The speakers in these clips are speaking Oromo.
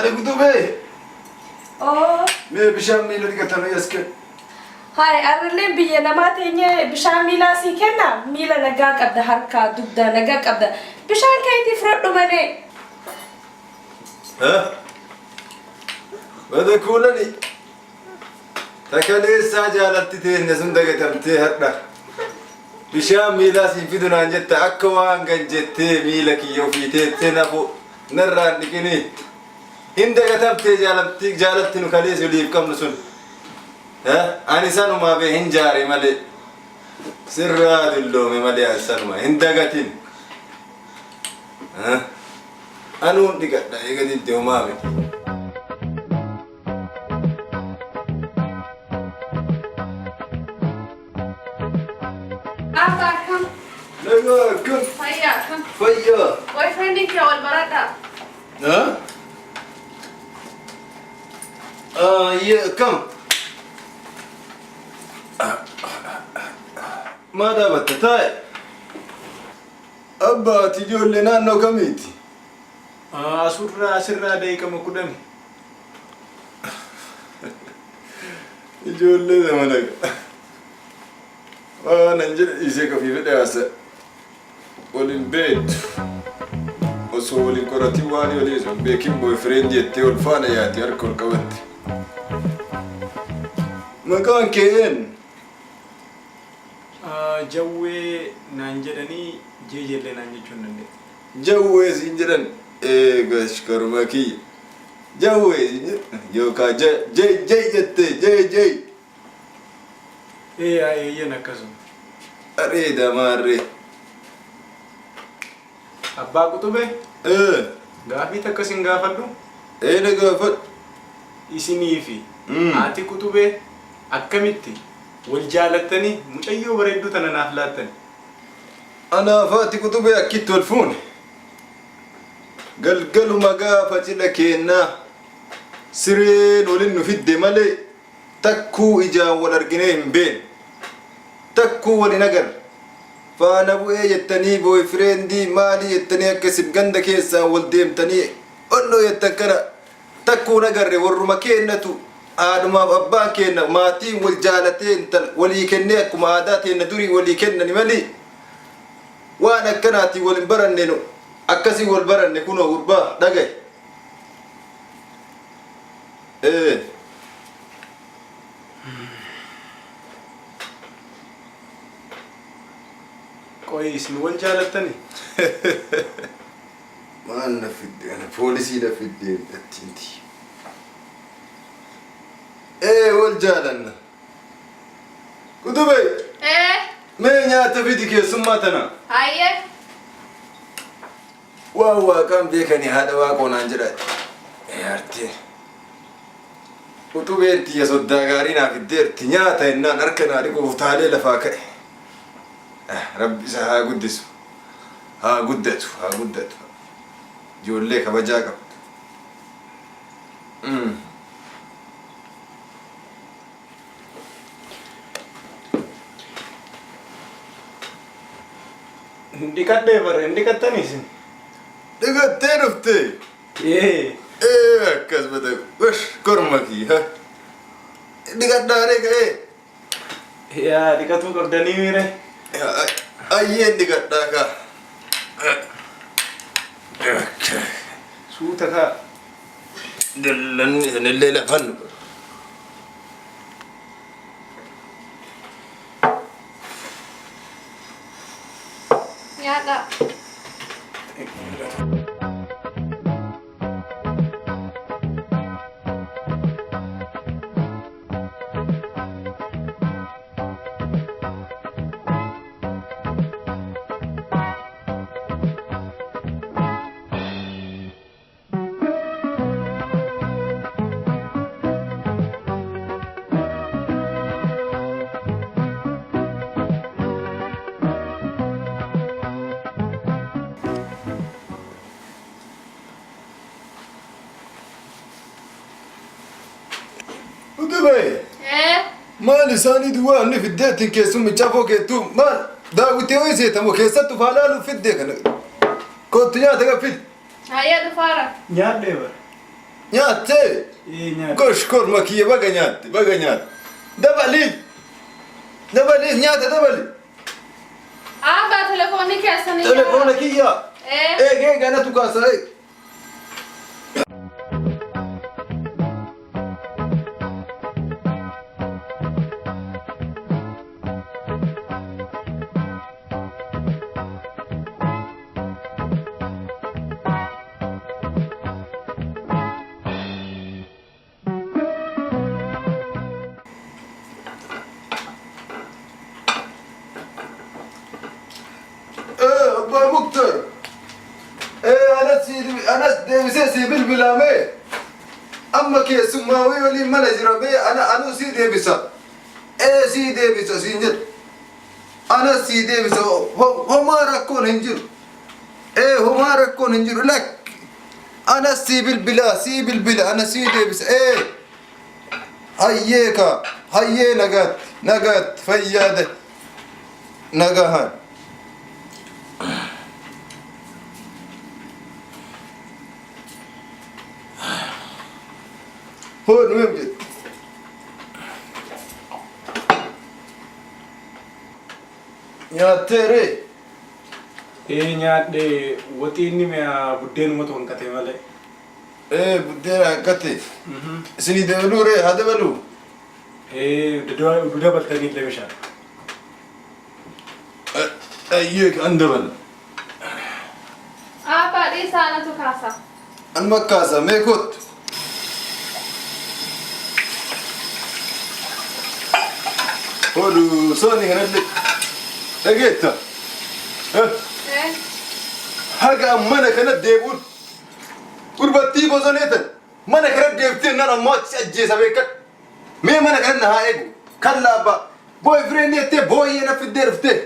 Maali kutubee? Oh. Mee bishaan miila dhiqatanii as kenna. Hai, arrillee biyya namaa teenyee bishaan miilaa sii kenna. Miila nagaa qabda, harkaa dugda nagaa qabda. Bishaan keetii fudhadhu malee. Wada kuulani. Takaleessaa jaalatti teenya sun dagatamtee hadha. Bishaan miilaa siin fidu naan jetta akka waan gan jettee miila kiyya ofii teettee nafu narraan dhiqinii. Hin dagatamtee jaalatti nu kalees waliif qabnu sun. Ani sanuma be hin jaare malee. Sirraa dulloome malee ani sanuma hin dagatin. Anuun dhiqadha eega diddee homaa be. Come. Faya, come. Faya. Boyfriend is your barata. Yeah, come. Mada battatai. Abba tijolle naannoo kamiiti? Asirraa deekama kudhami. Ijoollee zamanaga. Nan jedhe isee kafii fedhe haasa. Waliin beektu. Osoo waliin qoratii waan waliin sun beekin boyfriend jettee ol faana yaate harka ol qabatte. Maqaan kee eenyu? Jawwee naan jedhanii jeejellee naan jechuun dandeenya. Jawwee siin jedhan eegash karma kiyya. Jawwee siin jedhan yookaan jay jettee jay. Eeyyan akkasuma. Areeda maarree. Abbaa Qutubee? Gaafii takkasin gaafadhu? Na gaafadhu. Isinii fi haati Qutubee akkamitti wal jaalattanii mucayyoo bareedduu tana naaf laattani? Anaaf haati Qutubee akkitti wal fuune. Galgaluma gaafa cidha keennaa sireen waliin nu fidde malee takkuu ijaan wal arginee hin beekne. Takkuu wal hin agarre. Faana bu'ee jettanii boyfriendii maalii jettanii akkasif ganda keessaan wal deemtanii onnoo jettan kana takkuun agarre warruma kennatu haadhumaaf abbaan kenna maatiin wal jaalatee walii kennee akkuma aadaa teenna durii walii kennani malee waan akkanaatiin wal hin baranne nu akkasii wal baranne kunoo gurbaa dhagaye. Qoy isin wal jaalattani? Maal na fidde ana poolisii na fidde attinti. Wal jaalanna. Qutubee. Mee nyaata fidi keessummaa tana. Hayyee. Waaqaan beekanii haadha waaqoo naan jedhaati. Artiin. Qutubeen tiyya soddaa gaarii naaf fiddeerti nyaata jennaan harka naa dhiquuf taalee lafaa ka'e. Rabbi isa haa guddisu. Haa guddatu. Ijoollee kabajaa qabdu. Dhiqadhee bare dhiqattanii isin? Dhiqattee dhuftee? Akkasuma ta'e gosh korma kiyya. Dhiqadhaaree ka'ee? Dhiqatuu qabdanii miire? Ayyeen dhiqadhaa kaa. Suuta kaa. Dallanni sanillee lafan. Nyaata. Qutubee. Maal isaanii duwwaa inni fiddeetiin keessummicha foo keettuu maal daawwitee ho'i seetamoo keessattuu faalaaluuf fiddee kana kootti nyaata gaffid. Hayyee dhufaara. Nyaadhee bara. Nyaatte. nyaadhe. Gosh korma kiyya baga nyaatte baga nyaatte. Dabaliif. Dabaliif nyaata dabali. Abbaa telefoonni keessanii. Telefoona kiyya. Eegee ganatu kaasa eeg. أبا مكتر أنا ديبسي بالبلامي أما كي سماوي ولي منجر بي أنا سي ديبسا سي ديبسا سينجر أنا سي ديبسا هما ركون هنجر هما ركون هنجر لك أنا سي بالبلا أنا سي ديبسا هيك هيا نقات فيادة نقاهان هون وين جد يا تري nyaadhe waxiinni mi'a buddeenuma tonqate malee. بدينا كتي سني دبلو ري هذا بلو Duda baltanii illee bishaan. أيك أندبل Abbaa dhiisaanatu kaasa. المكاسة ميكوت هولو سوني هنالك لقيتها حاجة أمانة كانت ديبون قربتي بوزنيتا مانا كانت ديبتين أنا ما تسجي سبيك مي مانا كانت نهاية كلا با بوي فريند يتي بوي أنا في الدير فتي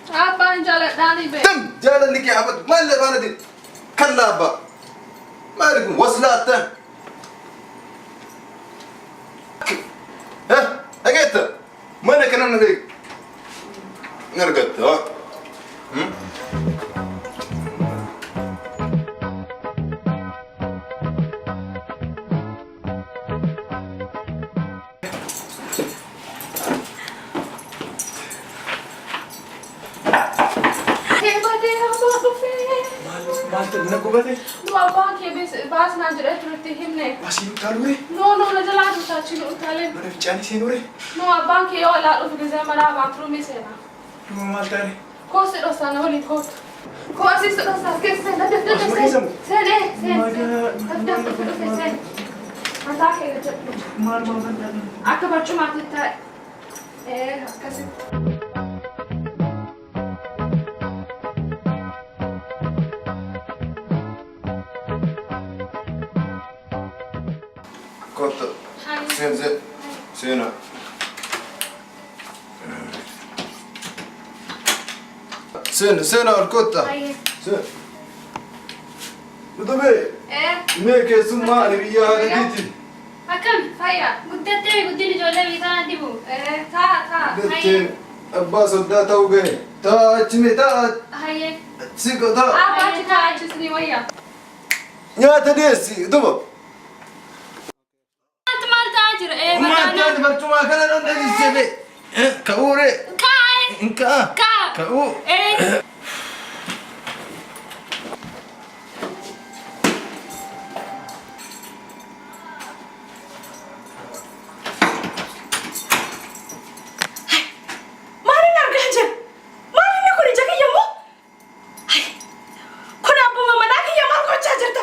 Abbaan jaaladhaanii bee. تم جالا لك يا عبد ما اللي بانا دي كلا با ما لكم وصلات ها لقيتها مانا كان أنا ذيك نرقدت ها Abbaan kee baasnaa jedhee turetti himne. Asiin utaalure. Na jalaa duutaachiin utaalee. Mana fichaanii seenure. Abbaan kee yoo alaa dhufu gizee maraa baatruumii seenaa. Duuba maal taane? Koosi dhosaan waliin kootu. Koosiis dhosaas keessa seenaa dadda seenaa. Dadda dhufe seenaa. Mataa kee jedhu. Maal taane? Akka barcumaatti taa'e. Akkasitti. كنت سينا سينا الكوتا سينا بدبي ميك سما نبيا هديتي Akkam fayyaa guddattee guddin ijoollee biitaan dibu taa دتين أبا صدق توجه تا أجمي تا hayyee سيكو تا abbaachi taa ajjisni wayyaa يا تديسي دبا maal ta'aa jira ما كان برتما كان أنا نجسبي كوري kaa'e إنكا كأو Maalin argaa jira? Maalin kun ija kiyya moo? Kun abbuma manaa kiyya maal gochaa jirta?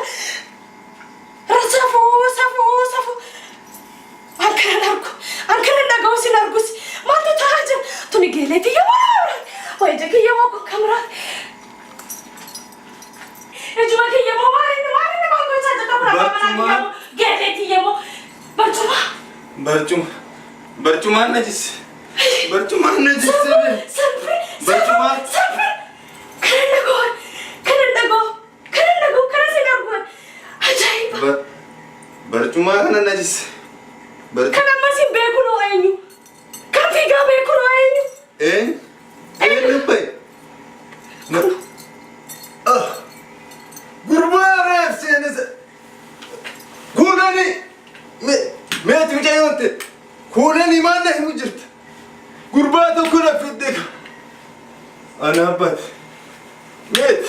Safuu. Halkanan dhaga'u sin argus. Maaltu ta'aa jira? Tuni geelee tiyya moo? Waa ija kiyya moo kokkamraa? Ijuma kiyya moo maalin maal gochaa jirta? Kun abbuma manaa kiyya moo? Geelee tiyya moo? Barcuma. برتما نجس برتما نجس Salphi. برتما Kanan dhagoo sin arguun. Ajaa'iba. برتما أنا نجس Kan ammas hin beekun hoo eenyu? Kan fiigaa beekun hoo eenyu? نبي غربا ريف سينس قول ميت مجايونت كونني ما له مجرت قرباتو كنا في الدك أنا بس ميت